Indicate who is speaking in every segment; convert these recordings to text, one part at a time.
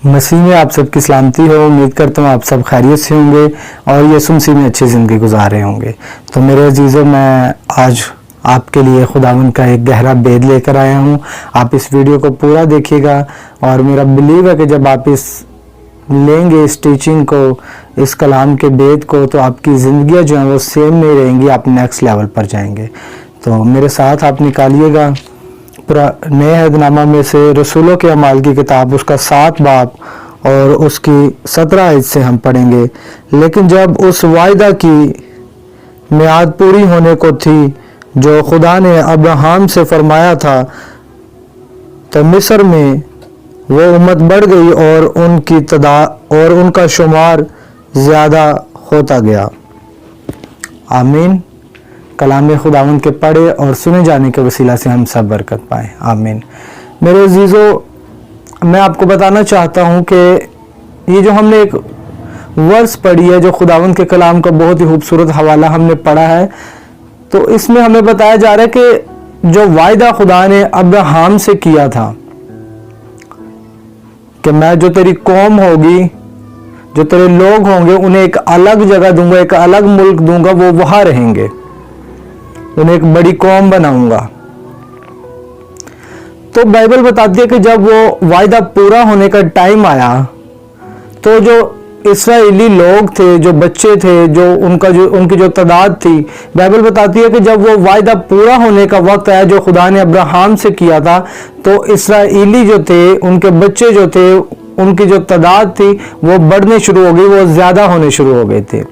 Speaker 1: मसीह में आप सबकी सलामती हो। उम्मीद करता हूँ आप सब खैरियत से होंगे और यीशु मसीह में अच्छी ज़िंदगी गुजार रहे होंगे। तो मेरे अजीज़ों, मैं आज आपके लिए खुदावंद का एक गहरा भेद लेकर आया हूँ। आप इस वीडियो को पूरा देखिएगा और मेरा बिलीव है कि जब आप इस लेंगे इस टीचिंग को, इस कलाम के भेद को, तो आपकी ज़िंदगियाँ जो हैं वो सेम नहीं रहेंगी, आप नेक्स्ट लेवल पर जाएंगे। तो मेरे साथ आप निकालिएगा नए अहदनामा में से रसूलों के अमाल की किताब, उसका 7 बाब और उसकी 17 आयत से हम पढ़ेंगे। लेकिन जब उस वायदा की मियाद पूरी होने को थी जो खुदा ने अब्राहम से फरमाया था, तो मिस्र में वो उम्मत बढ़ गई और उनकी तादाद और उनका शुमार ज़्यादा होता गया। आमीन। कलाम खुदावंद के पढ़े और सुने जाने के वसीला से हम सब बरकत पाएँ। आमीन। मेरे अजीज़ों, मैं आपको बताना चाहता हूँ कि ये जो हमने एक वर्स पढ़ी है, जो खुदावंद के कलाम का बहुत ही खूबसूरत हवाला हमने पढ़ा है, तो इसमें हमें बताया जा रहा है कि जो वायदा खुदा ने अब्राहम से किया था कि मैं जो तेरी कौम होगी, जो तेरे लोग होंगे, उन्हें एक अलग जगह दूंगा, एक अलग मुल्क दूंगा, वो वहां रहेंगे, उन्हें एक बड़ी कौम बनाऊंगा। तो बाइबल बताती है कि जब वो वायदा पूरा होने का टाइम आया, तो जो इस्राएली लोग थे, जो बच्चे थे, जो उनकी जो तादाद थी, बाइबल बताती है कि जब वो वायदा पूरा होने का वक्त आया जो खुदा ने अब्राहम से किया था, तो इस्राएली जो थे, उनके बच्चे जो थे, उनकी जो तादाद थी वो बढ़ने शुरू हो गई, वो ज़्यादा होने शुरू हो गए थे।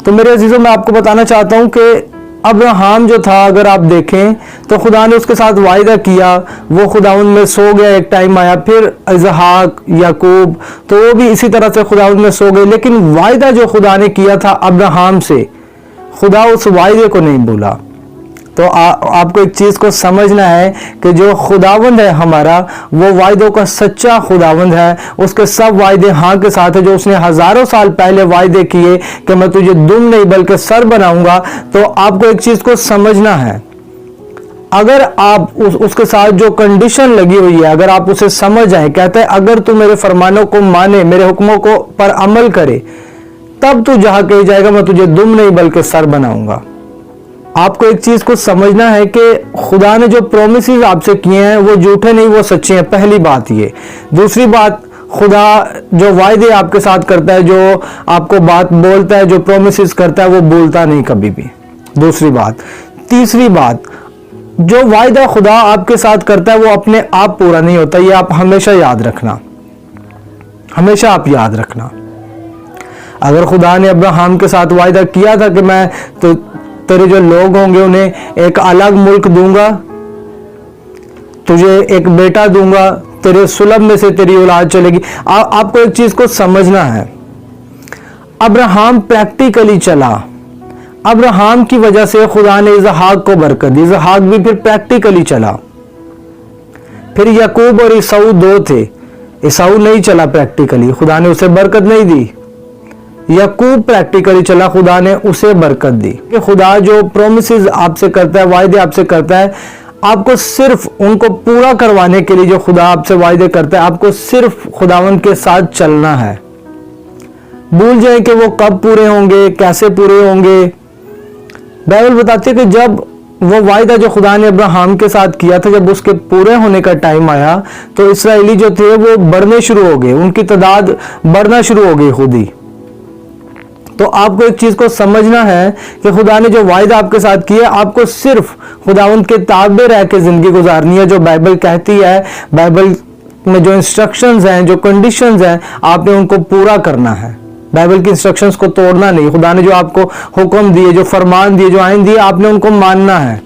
Speaker 1: तो मेरे अजीज़ों, मैं आपको बताना चाहता हूँ कि अब्राहम जो था, अगर आप देखें तो खुदा ने उसके साथ वायदा किया, वो खुदाउन में सो गया, एक टाइम आया, फिर इसहाक, याकूब, तो वो भी इसी तरह से खुदाउन में सो गए। लेकिन वायदा जो खुदा ने किया था अब्राहम से, खुदा उस वायदे को नहीं भूला। तो आपको एक चीज़ को समझना है कि जो खुदावंद है हमारा, वो वायदों का सच्चा खुदावंद है। उसके सब वायदे हाँ के साथ है। जो उसने हज़ारों साल पहले वायदे किए कि मैं तुझे दुम नहीं बल्कि सर बनाऊंगा, तो आपको एक चीज़ को समझना है। अगर आप उसके साथ जो कंडीशन लगी हुई है, अगर आप उसे समझ जाए, कहते हैं अगर तू मेरे फरमानों को माने, मेरे हुक्मों को पर अमल करे, तब तू जहाँ कही जाएगा मैं तुझे दुम नहीं बल्कि सर बनाऊंगा। आपको एक चीज को समझना है कि खुदा ने जो प्रोमिसेस आपसे किए हैं वो झूठे नहीं, वो सच्चे हैं। पहली बात ये। दूसरी बात, खुदा जो वायदे आपके साथ करता है, जो आपको बात बोलता है, जो प्रोमिसेस करता है, वो बोलता नहीं कभी भी। दूसरी बात। तीसरी बात, जो वायदा खुदा आपके साथ करता है वो अपने आप पूरा नहीं होता। ये आप हमेशा याद रखना, हमेशा आप याद रखना। अगर खुदा ने अब्राहम के साथ वायदा किया था कि मैं तो तेरे जो लोग होंगे उन्हें एक अलग मुल्क दूंगा, तुझे एक बेटा दूंगा, तेरे सुलभ में से तेरी औलाद चलेगी। आपको एक चीज को समझना है, अब्राहम प्रैक्टिकली चला। अब्राहम की वजह से खुदा ने इसहाक को बरकत दी, इसहाक भी फिर प्रैक्टिकली चला। फिर याकूब और ईसाऊ 2 थे, ईसाऊ नहीं चला प्रैक्टिकली, खुदा ने उसे बरकत नहीं दी। याकूब प्रैक्टिकली चला, खुदा ने उसे बरकत दी। कि खुदा जो प्रोमिसेस आपसे करता है, वायदे आपसे करता है, आपको सिर्फ उनको पूरा करवाने के लिए जो खुदा आपसे वायदे करता है, आपको सिर्फ खुदावंद के साथ चलना है। भूल जाए कि वो कब पूरे होंगे, कैसे पूरे होंगे। बाइबल बताती है कि जब वो वायदा जो खुदा ने अब्राहम के साथ किया था, जब उसके पूरे होने का टाइम आया, तो इसराइली जो थे वो बढ़ने शुरू हो गए, उनकी तादाद बढ़ना शुरू हो गई खुद ही। तो आपको एक चीज को समझना है कि खुदा ने जो वायदा आपके साथ किया, आपको सिर्फ खुदावंद के ताबे रह के जिंदगी गुजारनी है। जो बाइबल कहती है, बाइबल में जो इंस्ट्रक्शंस हैं, जो कंडीशंस हैं, आपने उनको पूरा करना है। बाइबल की इंस्ट्रक्शंस को तोड़ना नहीं। खुदा ने जो आपको हुक्म दिए, जो फरमान दिए, जो आइन दिए, आपने उनको मानना है।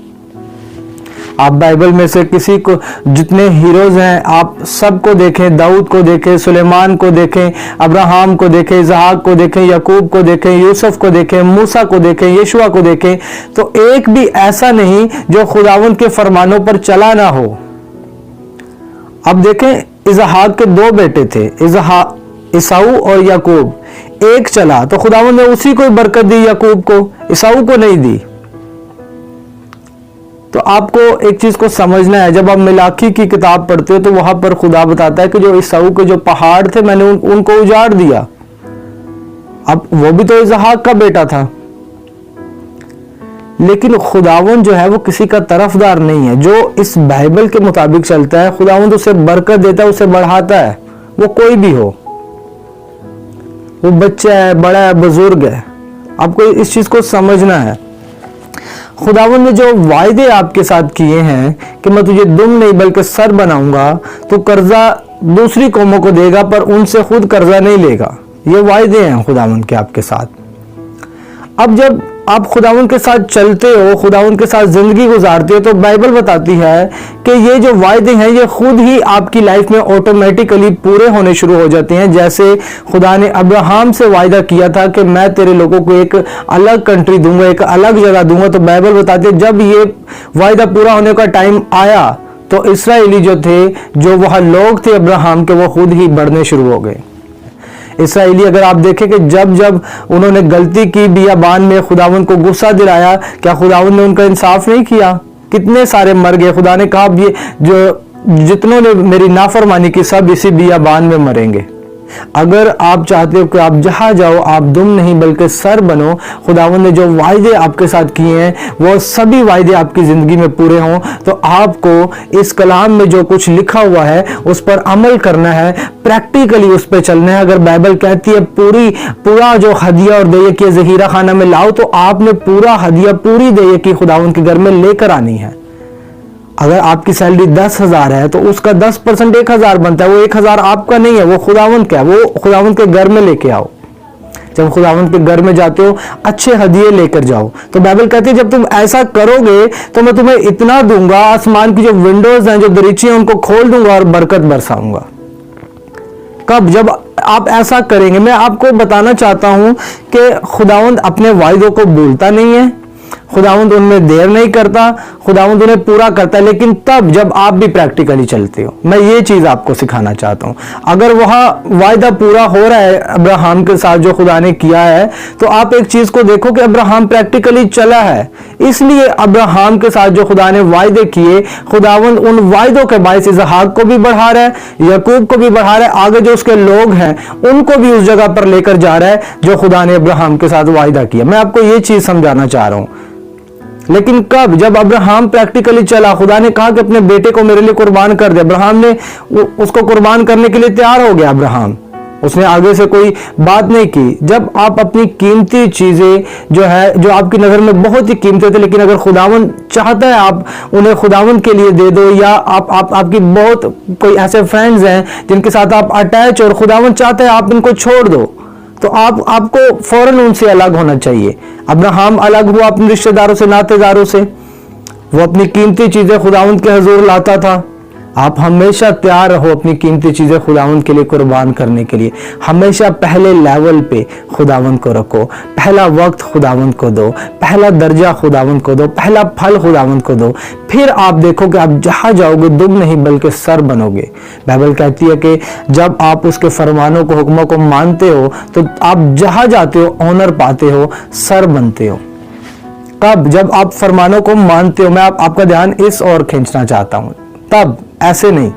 Speaker 1: आप बाइबल में से किसी को, जितने हीरोज हैं, आप सबको देखें, दाऊद को देखें, सुलेमान को देखें, अब्राहम को देखें, इसहाक को देखें, याकूब को देखें, यूसुफ को देखें, मूसा को देखें, यीशुआ को देखें, तो एक भी ऐसा नहीं जो खुदावंद के फरमानों पर चला ना हो। अब देखें, इसहाक के 2 बेटे थे, ईसाऊ और याकूब। एक चला तो खुदावंद ने उसी को बरकत दी, याकूब को, ईसाऊ को नहीं दी। तो आपको एक चीज को समझना है, जब आप मिलाकी की किताब पढ़ते हो तो वहां पर खुदा बताता है कि जो ईसाऊ के जो पहाड़ थे मैंने उनको उजाड़ दिया। अब वो भी तो इसहाक का बेटा था, लेकिन खुदावंद जो है वो किसी का तरफदार नहीं है। जो इस बाइबल के मुताबिक चलता है, खुदावंद उसे बरकत देता है, उसे बढ़ाता है, वो कोई भी हो, वो बच्चा है, बड़ा है, बुजुर्ग है। आपको इस चीज को समझना है। खुदावंद ने जो वायदे आपके साथ किए हैं कि मैं तुझे दुम नहीं बल्कि सर बनाऊंगा, तो कर्जा दूसरी कौमों को देगा पर उनसे खुद कर्जा नहीं लेगा। ये वायदे हैं खुदावंद के आपके साथ। अब जब आप खुदावंद के साथ चलते हो, खुदावंद के साथ जिंदगी गुजारते हो, तो बाइबल बताती है कि ये जो वायदे हैं ये खुद ही आपकी लाइफ में ऑटोमेटिकली पूरे होने शुरू हो जाते हैं। जैसे खुदा ने अब्राहम से वायदा किया था कि मैं तेरे लोगों को एक अलग कंट्री दूंगा, एक अलग जगह दूंगा, तो बाइबल बताती है जब ये वायदा पूरा होने का टाइम आया तो इसराइली जो थे, जो वह लोग थे अब्राहम के, वो खुद ही बढ़ने शुरू हो गए। इसराइली अगर आप देखें कि जब जब उन्होंने गलती की बियाबान में, खुदावंद को गुस्सा दिलाया, क्या खुदावंद ने उनका इंसाफ नहीं किया? कितने सारे मर गए। खुदा ने कहा ये जो जितनों ने मेरी नाफरमानी की सब इसी बियाबान में मरेंगे। अगर आप चाहते हो कि आप जहां जाओ आप दुम नहीं बल्कि सर बनो, खुदावंद ने जो वायदे आपके साथ किए हैं वो सभी वायदे आपकी जिंदगी में पूरे हों, तो आपको इस कलाम में जो कुछ लिखा हुआ है उस पर अमल करना है, प्रैक्टिकली उस पर चलना है। अगर बाइबल कहती है पूरा जो हदिया और देय की जहीरा खाना में लाओ, तो आपने पूरा हदिया, पूरी देय की खुदावंद के घर में लेकर आनी है। अगर आपकी सैलरी 10,000 है तो उसका 10% 1,000 बनता है। वो 1,000 आपका नहीं है, वो खुदावंद का है। वो खुदावंद के घर में लेके आओ। जब खुदावंद के घर में जाते हो अच्छे हदिये लेकर जाओ। तो बाइबल कहती है जब तुम ऐसा करोगे तो मैं तुम्हें इतना दूंगा, आसमान की जो विंडोज हैं, जो दरीची हैं, उनको खोल दूंगा और बरकत बरसाऊंगा। कब? जब आप ऐसा करेंगे। मैं आपको बताना चाहता हूं कि खुदावंद अपने वायदों को भूलता नहीं है, खुदावंद उनमें देर नहीं करता, खुदावंद उन्हें पूरा करता है, लेकिन तब जब आप भी प्रैक्टिकली चलते हो। मैं ये चीज आपको सिखाना चाहता हूं। अगर वहां वायदा पूरा हो रहा है अब्राहम के साथ जो खुदा ने किया है, तो आप एक चीज को देखो कि अब्राहम प्रैक्टिकली चला है। इसलिए अब्राहम के साथ जो खुदा ने वायदे किए, खुदावंद उन वायदों के बायस इसहाक को भी बढ़ा रहा है, याकूब को भी बढ़ा रहा है, आगे जो उसके लोग हैं उनको भी उस जगह पर लेकर जा रहा है जो खुदा ने अब्राहम के साथ वायदा किया। मैं आपको ये चीज समझाना चाह रहा हूं। लेकिन कब? जब अब्राहम प्रैक्टिकली चला। खुदा ने कहा कि अपने बेटे को मेरे लिए कुर्बान कर दे। अब्राहम ने उसको कुर्बान करने के लिए तैयार हो गया। अब्राहम, उसने आगे से कोई बात नहीं की। जब आप अपनी कीमती चीजें जो है, जो आपकी नजर में बहुत ही कीमती थे, लेकिन अगर खुदावंद चाहता है आप उन्हें खुदावंद के लिए दे दो, या आपकी बहुत कोई ऐसे फ्रेंड्स हैं जिनके साथ आप अटैच, और खुदावंद चाहता है आप इनको छोड़ दो, तो आपको फौरन उनसे अलग होना चाहिए। अब्राहम अलग हुआ अपने रिश्तेदारों से, नातेदारों से। वो अपनी कीमती चीजें खुदावंद के हुजूर लाता था। आप हमेशा तैयार रहो अपनी कीमती चीजें खुदावंद के लिए कुर्बान करने के लिए। हमेशा पहले लेवल पे खुदावंद को रखो, पहला वक्त खुदावंद को दो, पहला दर्जा खुदावंद को दो, पहला फल खुदावंद को दो। फिर आप देखो कि आप जहां जाओगे दुम नहीं बल्कि सर बनोगे। बाइबल कहती है कि जब आप उसके फरमानों को, हुक्मों को मानते हो, तो आप जहां जाते हो ऑनर पाते हो, सर बनते हो। कब? जब आप फरमानों को मानते हो। मैं आपका ध्यान इस ओर खींचना चाहता हूं। तब, ऐसे नहीं।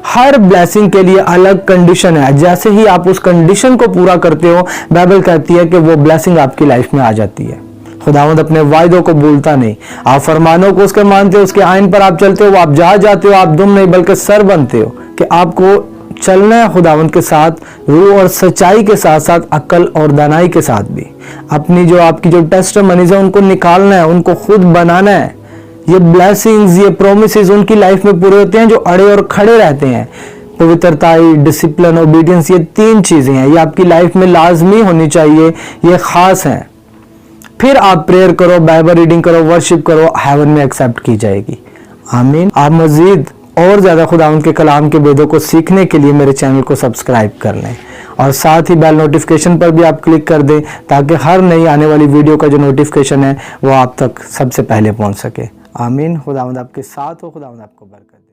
Speaker 1: हर ब्लेसिंग के लिए अलग कंडीशन है। जैसे ही आप उस कंडीशन को पूरा करते हो, बाइबल कहती है कि वो ब्लेसिंग आपकी लाइफ में आ जाती है। खुदावंद अपने वायदों को भूलता नहीं। आप फरमानों को उसके मानते हो, उसके आइन पर आप चलते हो, आप जहां जाते हो आप दुम नहीं बल्कि सर बनते हो। कि आपको चलना है खुदावंद के साथ, रूह और सच्चाई के साथ साथ अक्ल और दानाई के साथ भी। अपनी जो आपकी जो टेस्टिमनीज है उनको निकालना है, उनको खुद बनाना है। ये ब्लेसिंग्स, ये प्रोमिसेस उनकी लाइफ में पूरे होते हैं जो अड़े और खड़े रहते हैं। पवित्रताई, डिसिप्लिन, ओबीडियंस, ये 3 चीजें हैं, ये आपकी लाइफ में लाजमी होनी चाहिए, ये खास हैं। फिर आप प्रेयर करो, बाइबल रीडिंग करो, वर्शिप करो, हेवन में एक्सेप्ट की जाएगी। आमीन। आप मजीद और ज्यादा खुदावंद के कलाम के वेदों को सीखने के लिए मेरे चैनल को सब्सक्राइब कर लें, और साथ ही बेल नोटिफिकेशन पर भी आप क्लिक कर दें ताकि हर नई आने वाली वीडियो का जो नोटिफिकेशन है वो आप तक सबसे पहले पहुंच सके। आमीन। खुदावंद आपके साथ हो, खुदावंद आपको बरकत दे।